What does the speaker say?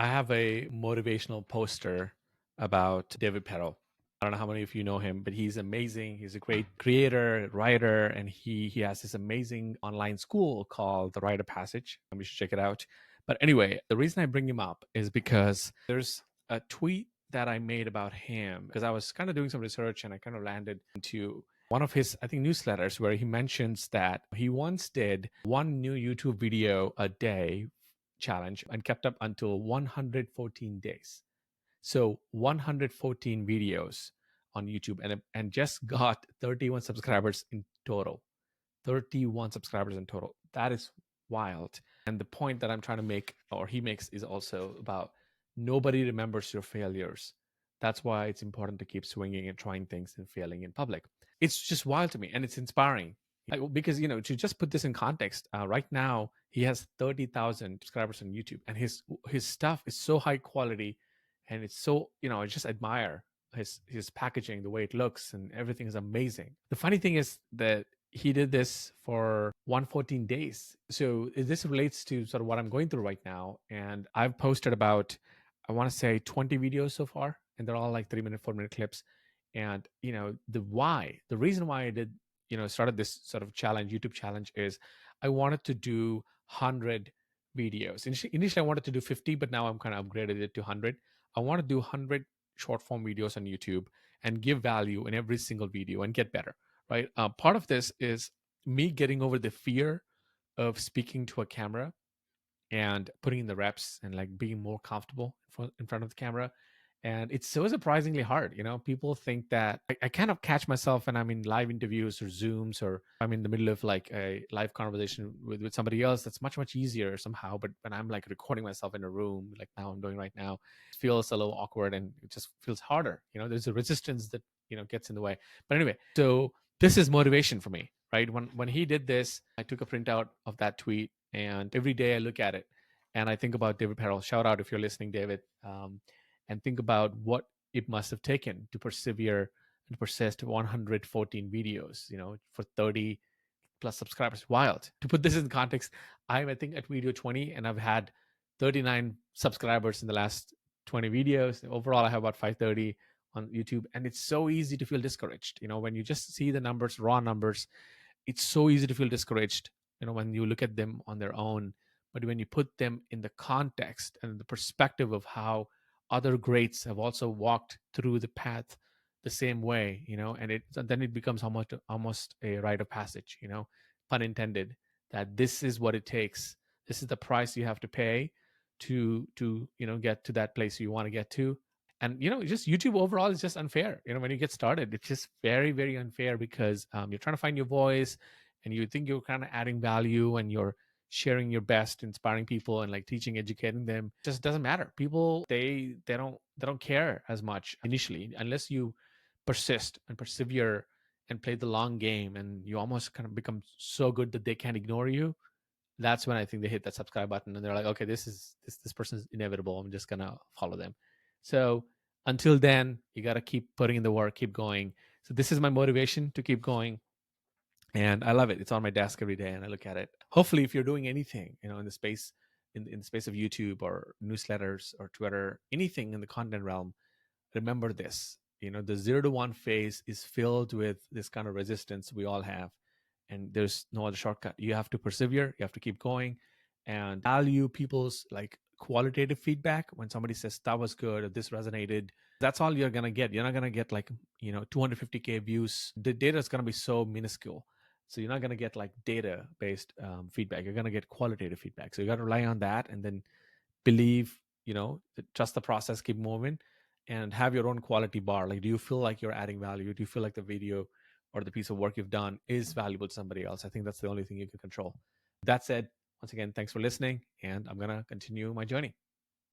I have a motivational poster about David Perell. I don't know how many of you know him, but he's amazing. He's a great creator, writer, and he has this amazing online school called The Rite of Passage. You should check it out. But anyway, the reason I bring him up is because there's a tweet that I made about him because I was kind of doing some research and I kind of landed into one of his, I think, newsletters where he mentions that he once did one new YouTube video a day challenge and kept up until 114 days. So 114 videos on YouTube and just got 31 subscribers in total. 31 subscribers in total. That is wild. And the point that I'm trying to make, or he makes, is also about nobody remembers your failures. That's why it's important to keep swinging and trying things and failing in public. It's just wild to me and it's inspiring. Because, to just put this in context, right now he has 30,000 subscribers on YouTube and his stuff is so high quality and it's so, I just admire his packaging, the way it looks and everything is amazing. The funny thing is that he did this for 114 days. So this relates to sort of what I'm going through right now. And I've posted about, I want to say 20 videos so far, and they're all like 3-minute, 4-minute clips. And, the reason why I did, started this sort of challenge, YouTube challenge is I wanted to do 100 videos. Initially, I wanted to do 50, but now I'm kind of upgraded it to 100. I want to do 100 short form videos on YouTube and give value in every single video and get better, right? Part of this is me getting over the fear of speaking to a camera and putting in the reps and like being more comfortable in front of the camera. And it's so surprisingly hard. People think that I kind of catch myself when I'm in live interviews or Zooms, or I'm in the middle of like a live conversation with somebody else. That's much, much easier somehow. But when I'm like recording myself in a room, like now I'm doing right now, it feels a little awkward and it just feels harder. There's a resistance that, gets in the way. But anyway, so this is motivation for me, right? When he did this, I took a printout of that tweet and every day I look at it and I think about David Perell. Shout out if you're listening, David. And think about what it must have taken to persevere and persist 114 videos, for 30 plus subscribers. Wild. To put this in context, I'm, I think, at video 20 and I've had 39 subscribers in the last 20 videos. Overall, I have about 530 on YouTube. And it's so easy to feel discouraged. When you just see the numbers, raw numbers, it's so easy to feel discouraged, when you look at them on their own. But when you put them in the context and the perspective of how other greats have also walked through the path the same way, and then it becomes almost a rite of passage, pun intended, that this is what it takes. This is the price you have to pay to get to that place you want to get to. And just YouTube overall is just unfair. When you get started, it's just very, very unfair because you're trying to find your voice and you think you're kind of adding value and you're sharing your best, inspiring people and like teaching, educating them. It just doesn't matter. People, they don't care as much initially unless you persist and persevere and play the long game and you almost kind of become so good that they can't ignore you. That's when I think they hit that subscribe button and they're like, okay, this person is inevitable. I'm just gonna follow them. So until then, you gotta keep putting in the work, keep going. So this is my motivation to keep going. And I love it. It's on my desk every day and I look at it. Hopefully, if you're doing anything, in the space in the space of YouTube or newsletters or Twitter, anything in the content realm, remember this. The 0 to 1 phase is filled with this kind of resistance we all have, and there's no other shortcut. You have to persevere, you have to keep going, and value people's like qualitative feedback. When somebody says that was good or this resonated, that's all you're gonna get. You're not gonna get like 250K views. The data is gonna be so minuscule, so you're not gonna get like data based feedback. You're gonna get qualitative feedback, so you got to rely on that and then believe, trust the process, keep moving, and have your own quality bar. Like, do you feel like you're adding value? Do you feel like the video or the piece of work you've done is valuable to somebody else? I think that's the only thing you can control. That said, once again, thanks for listening, and I'm going to continue my journey.